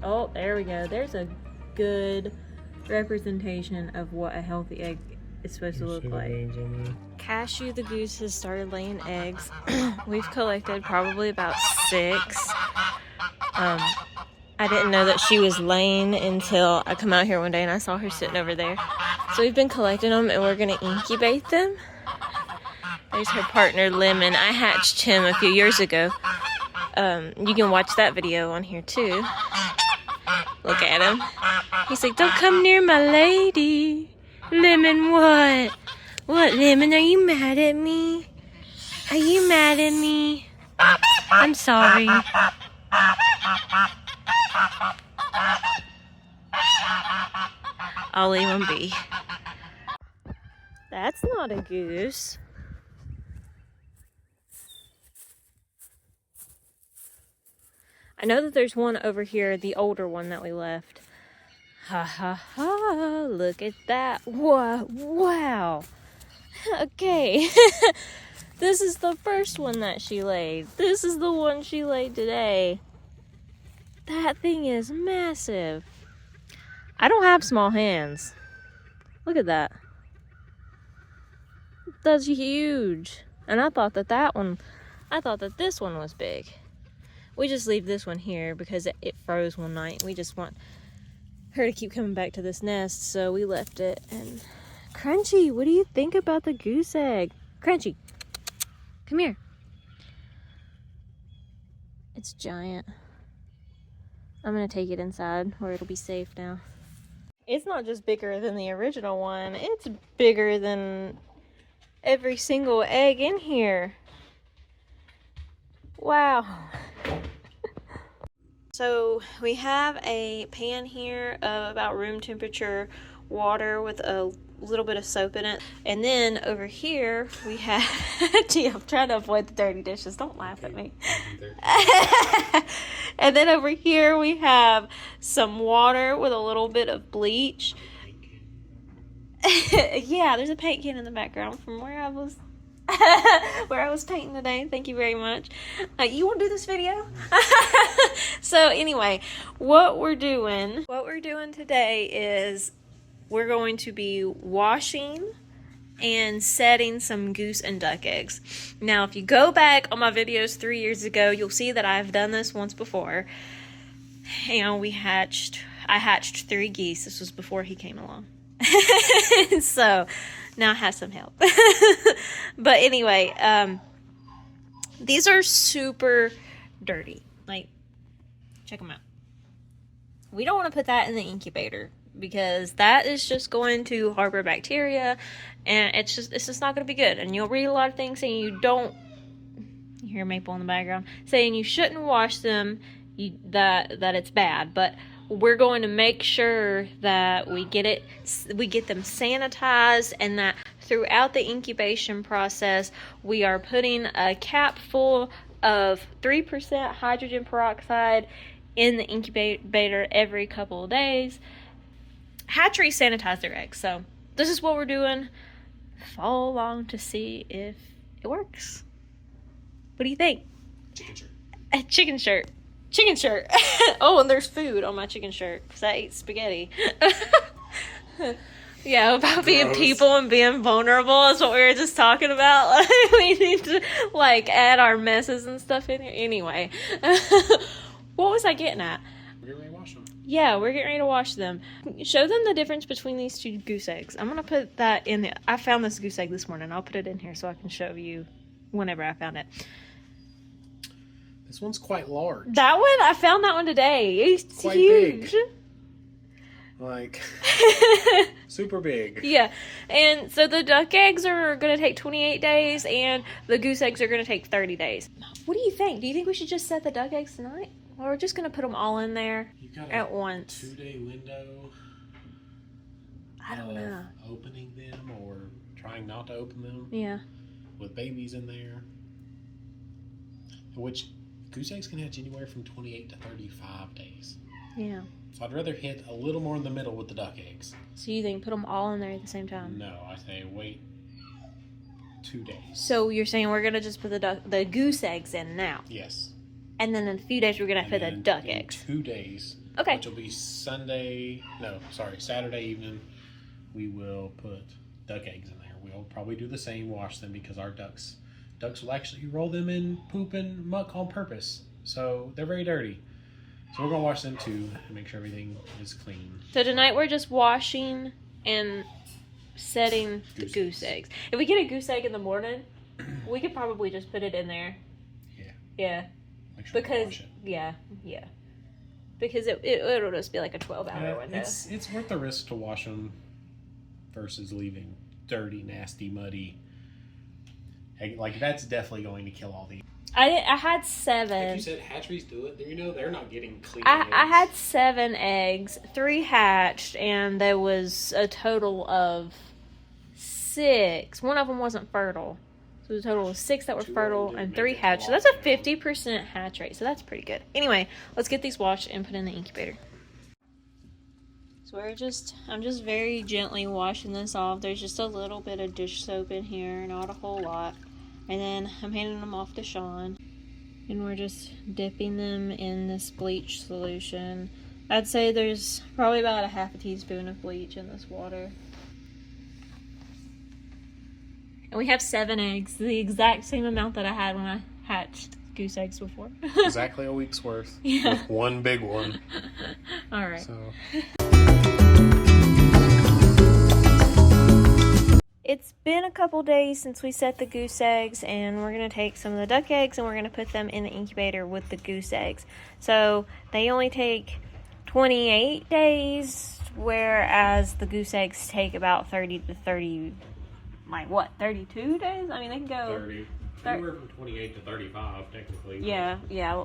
Oh, there we go. There's a good representation of what a healthy egg is supposed to look like. Cashew the goose has started laying eggs. We've collected probably about 6. I didn't know that she was laying until I come out here one day and I saw her sitting over there. So we've been collecting them and we're gonna incubate them. There's her partner Lemon. I hatched him a few years ago. You can watch that video on here too. Look at him. He's like, don't come near my lady. Lemon, what? What, Lemon? Are you mad at me? Are you mad at me? I'm sorry. I'll leave him be. That's not a goose. I know that there's one over here, the older one that we left. Ha ha ha, look at that. Whoa, wow. Okay. This is the first one that she laid. This is the one she laid today. That thing is massive. I don't have small hands. Look at that. That's huge. And I thought that this one was big. We just leave this one here because it froze one night. We just want her to keep coming back to this nest, so we left it. And Crunchy, what do you think about the goose egg? Crunchy, come here. It's giant. I'm gonna take it inside where it'll be safe now. It's not just bigger than the original one, it's bigger than every single egg in here. Wow. So we have a pan here of about room temperature water with a little bit of soap in it. And then over here we have, gee, I'm trying to avoid the dirty dishes. Don't laugh at me. And then over here we have some water with a little bit of bleach. Yeah, there's a paint can in the background from where I was painting today. Thank you very much. You want to do this video? So anyway, what we're doing today is we're going to be washing and setting some goose and duck eggs. Now, if you go back on my videos 3 years ago, you'll see that I've done this once before. And I hatched 3 geese. This was before he came along. So now I have some help. But anyway, these are super dirty. Like, check them out. We don't want to put that in the incubator because that is just going to harbor bacteria, and it's just not going to be good. And you'll read a lot of things saying you hear Maple in the background saying you shouldn't wash them, that it's bad. But we're going to make sure that we get them sanitized, and that throughout the incubation process we are putting a cap full of 3% hydrogen peroxide in the incubator every couple of days. Hatcheries sanitize their eggs, so this is what we're doing. Follow along to see if it works. What do you think? Chicken shirt. Chicken shirt. Chicken shirt. Oh, and there's food on my chicken shirt because I ate spaghetti. Yeah, about being people and being vulnerable is what we were just talking about. Like, we need to add our messes and stuff in here. Anyway, what was I getting at? We're getting ready to wash them. Yeah, we're getting ready to wash them. Show them the difference between these 2 goose eggs. I'm gonna put that in the. I found this goose egg this morning. I'll put it in here so I can show you whenever I found it. This one's quite large. That one, I found that one today. It's quite huge. Big. Like, super big. Yeah, and so the duck eggs are going to take 28 days, and the goose eggs are going to take 30 days. What do you think? Do you think we should just set the duck eggs tonight? Or we're just going to put them all in there at once? 2-day window. I don't know. Opening them or trying not to open them. Yeah. With babies in there. Which goose eggs can hatch anywhere from 28 to 35 days. Yeah. So I'd rather hit a little more in the middle with the duck eggs. So you think put them all in there at the same time? No, I say wait 2 days. So you're saying we're going to just put the goose eggs in now? Yes. And then in a few days we're going to put the duck eggs. 2 days, Okay. Which will be Saturday evening. We will put duck eggs in there. We'll probably do the same, wash them, because our ducks will actually roll them in poop and muck on purpose. So they're very dirty. So we're gonna wash them too and make sure everything is clean. So tonight we're just washing and setting the goose eggs. If we get a goose egg in the morning, we could probably just put it in there. Yeah. Yeah. Make sure Because wash it. yeah. Because it'll just be like a 12-hour window. It's worth the risk to wash them versus leaving dirty, nasty, muddy. Like that's definitely going to kill all these. I had 7. If you said hatcheries do it, then you know they're not getting clean I eggs. had 7 eggs, 3 hatched, and there was a total of 6. One of them wasn't fertile. So it was a total of 6 that were 2 fertile of them and didn't 3 make it hatched. So to that's a lockdown. 50% hatch rate. So that's pretty good. Anyway, let's get these washed and put in the incubator. So I'm just very gently washing this off. There's just a little bit of dish soap in here, not a whole lot. And then I'm handing them off to Sean. And we're just dipping them in this bleach solution. I'd say there's probably about a half a teaspoon of bleach in this water. And we have 7 eggs, the exact same amount that I had when I hatched goose eggs before. Exactly a week's worth. Yeah. With one big one. All right. So. It's been a couple days since we set the goose eggs, and we're going to take some of the duck eggs and we're going to put them in the incubator with the goose eggs. So they only take 28 days, whereas the goose eggs take about 30 to 30, 32 days? I mean, they can go 30. Anywhere from 28 to 35, technically. Yeah,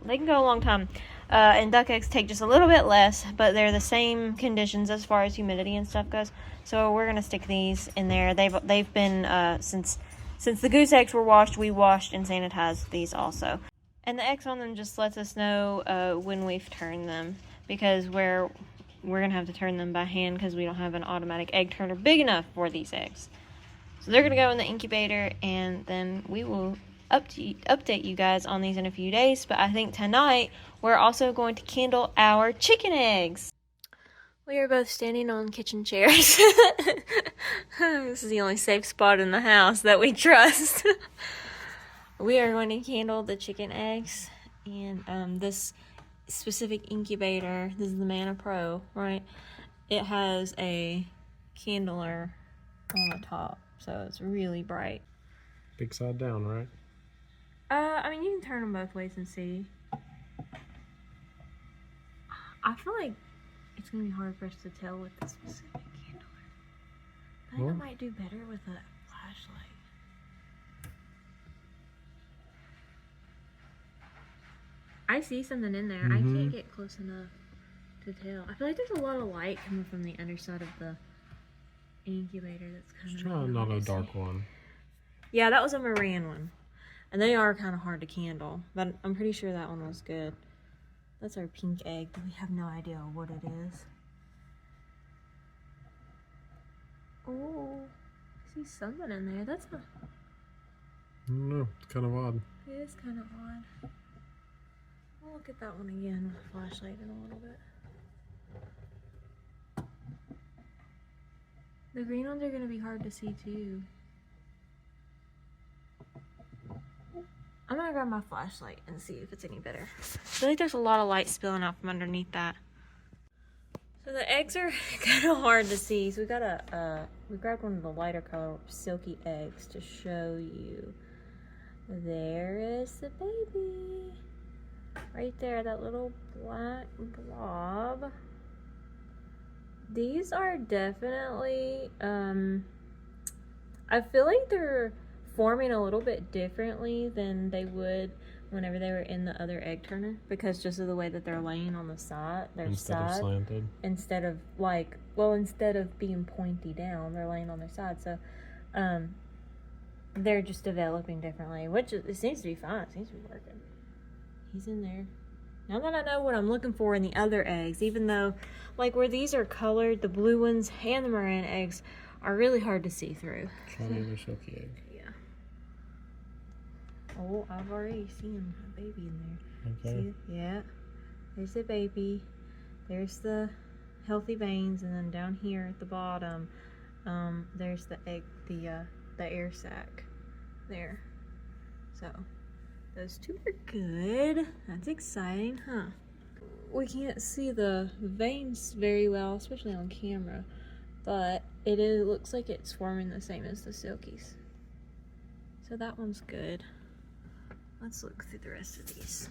they can go a long time. And duck eggs take just a little bit less, but they're the same conditions as far as humidity and stuff goes. So we're gonna stick these in there. They've been since the goose eggs were washed, we washed and sanitized these also. And the X on them just lets us know when we've turned them, because we're gonna have to turn them by hand because we don't have an automatic egg turner big enough for these eggs. So they're gonna go in the incubator, and then we will update you guys on these in a few days. But I think tonight we're also going to candle our chicken eggs. We are both standing on kitchen chairs. This is the only safe spot in the house that we trust. We are going to candle the chicken eggs, and this specific incubator, this is the Mana Pro, right? It has a candler on the top, so it's really bright. Big side down, right? I mean, you can turn them both ways and see. I feel like it's going to be hard for us to tell with this specific candler. I think I might do better with a flashlight. I see something in there. I can't get close enough to tell. I feel like there's a lot of light coming from the underside of the incubator. That's kind of Try not a dark one. Yeah, that was a Moran one. And they are kind of hard to candle, but I'm pretty sure that one was good. That's our pink egg, but we have no idea what it is. Oh, I see something in there. That's a... I don't know. It's kind of odd. It is kind of odd. I'll look at that one again with a flashlight in a little bit. The green ones are going to be hard to see too. I'm going to grab my flashlight and see if it's any better. I feel like there's a lot of light spilling out from underneath that. So the eggs are kind of hard to see. So we grabbed one of the lighter color silky eggs to show you. There is the baby. Right there, that little black blob. These are definitely, I feel like they're forming a little bit differently than they would whenever they were in the other egg turner, because just of the way that they're laying on the side, Instead of slanted. Instead of being pointy down, they're laying on their side. So, they're just developing differently, which it seems to be fine. It seems to be working. He's in there. Now that I know what I'm looking for in the other eggs, even though, like where these are colored, the blue ones and the Moran eggs are really hard to see through. Try the other silky egg. Yeah. Oh, I've already seen a baby in there. Okay. See? Yeah. There's a baby. there's the healthy veins, and then down here at the bottom, there's the egg, the air sac there. So those two are good. That's exciting, huh? We can't see the veins very well, especially on camera, but it looks like it's forming the same as the silkies. So that one's good. Let's look through the rest of these.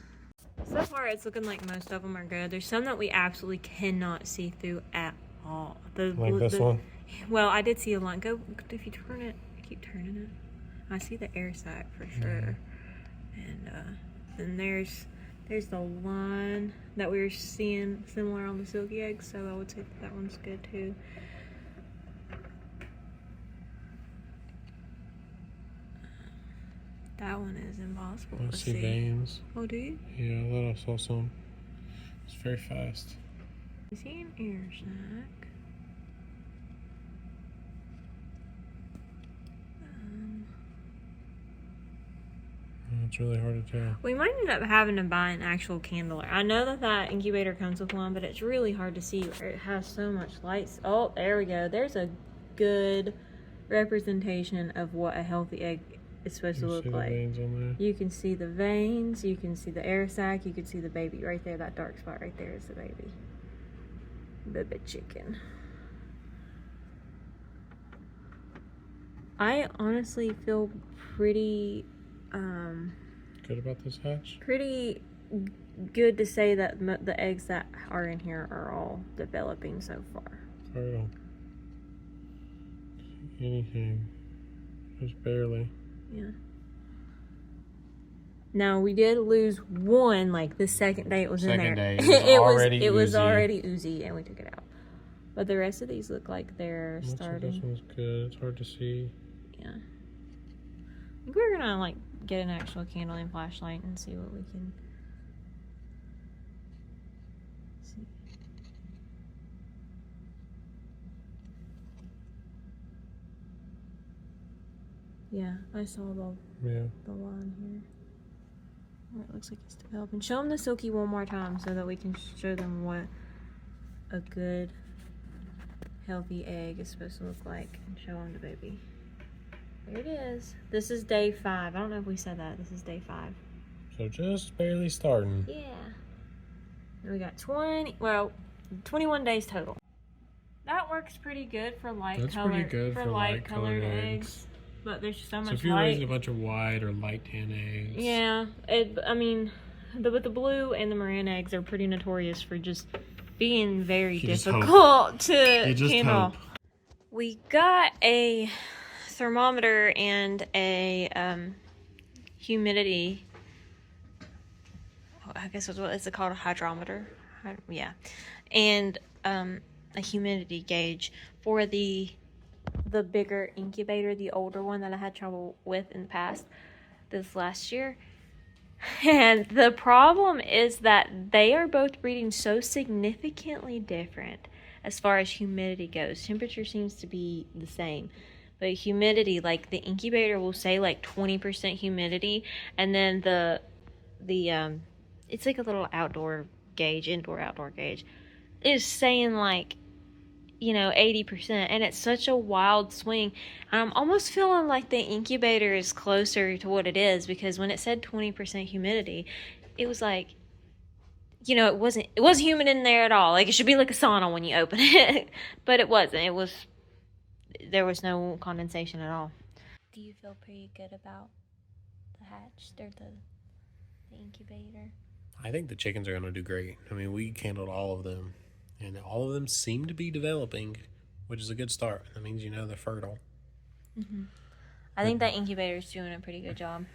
So far, it's looking like most of them are good. There's some that we absolutely cannot see through at all. Like this one? Well, I did see a line. Go, if you turn it, keep turning it. I see the air sac for sure. And then there's the line that we were seeing similar on the silky eggs, so I would say that one's good too. That one is impossible to see. I see veins. Oh, do you? Yeah, I thought I saw some. It's very fast. I see an air sac. It's really hard to tell. We might end up having to buy an actual candler. I know that incubator comes with one, but it's really hard to see where it has so much light. Oh, there we go. There's a good representation of what a healthy egg is supposed to look like. You can see the veins, you can see the air sac, you can see the baby right there. That dark spot right there is the baby. Baby chicken. I honestly feel pretty good about this hatch? Pretty good to say that the eggs that are in here are all developing so far. Fertile. Anything. Just barely. Yeah. Now we did lose one, like the second day it was in there. Day, it was already oozy, and we took it out. But the rest of these look like they're starting. This one's good. It's hard to see. Yeah. I think we're gonna like get an actual candle and flashlight and see what we can see. Yeah, I saw the line here. Where it looks like it's developing. Show them the silky one more time so that we can show them what a good healthy egg is supposed to look like, and show them the baby. There it is. This is day 5. I don't know if we said that. This is day 5. So just barely starting. Yeah. And we got 21 days total. That works pretty good for light colored eggs. But there's so much light. So if you're raising a bunch of white or light tan eggs. Yeah. I mean, the blue and the marin eggs are pretty notorious for just being very difficult to handle. We got a thermometer and a humidity. I guess what is it called? A hydrometer? Yeah. And a humidity gauge for the bigger incubator, the older one that I had trouble with in the past, this last year. And the problem is that they are both breeding so significantly different as far as humidity goes. Temperature seems to be the same, but humidity, like the incubator will say like 20% humidity, and then the it's like a little outdoor gauge, indoor-outdoor gauge, is saying like, 80%, and it's such a wild swing. I'm almost feeling like the incubator is closer to what it is, because when it said 20% humidity, it was like, it wasn't humid in there at all. Like, it should be like a sauna when you open it, but it wasn't. There was no condensation at all. Do you feel pretty good about the hatch or the incubator? I think the chickens are going to do great. I mean, we handled all of them, and all of them seem to be developing, which is a good start. That means they're fertile. Mm-hmm. I think that incubator is doing a pretty good job.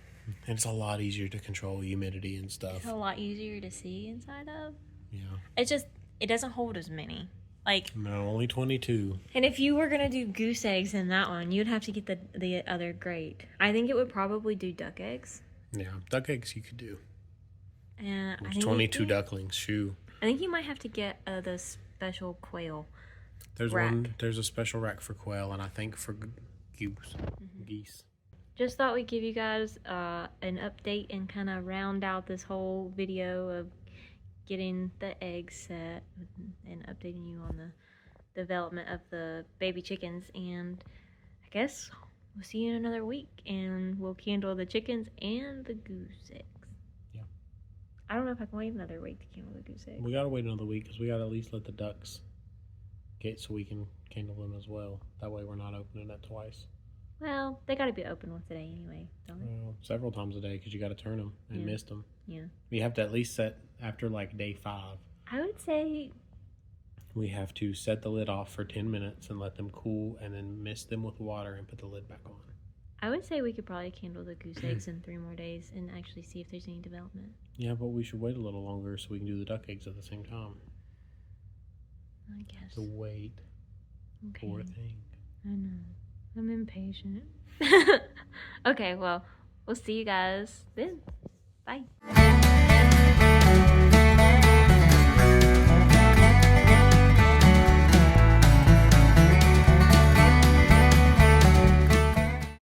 And it's a lot easier to control humidity and stuff. It's a lot easier to see inside of. Yeah. It doesn't hold as many. No, only 22. And if you were going to do goose eggs in that one, you'd have to get the other grate. I think it would probably do duck eggs. Yeah, duck eggs you could do. And there's 22 ducklings. Shoo. I think you might have to get the special quail. There's a special rack for quail, and I think for geese. Just thought we'd give you guys an update and kind of round out this whole video of getting the eggs set and updating you on the development of the baby chickens. And I guess we'll see you in another week, and we'll candle the chickens and the goose eggs. Yeah. I don't know if I can wait another week to candle the goose eggs. We gotta wait another week because we gotta at least let the ducks get so we can candle them as well. That way we're not opening it twice. Well, they gotta be open once a day anyway, don't they? Well, several times a day because you gotta turn them and mist them. Yeah. We have to at least set after like day 5. I would say We have to set the lid off for 10 minutes and let them cool and then mist them with water and put the lid back on. I would say we could probably candle the goose eggs in 3 more days and actually see if there's any development. Yeah, but we should wait a little longer so we can do the duck eggs at the same time. I guess. To wait. Okay. Poor thing. I know. I'm impatient. Okay, well, we'll see you guys then. Bye.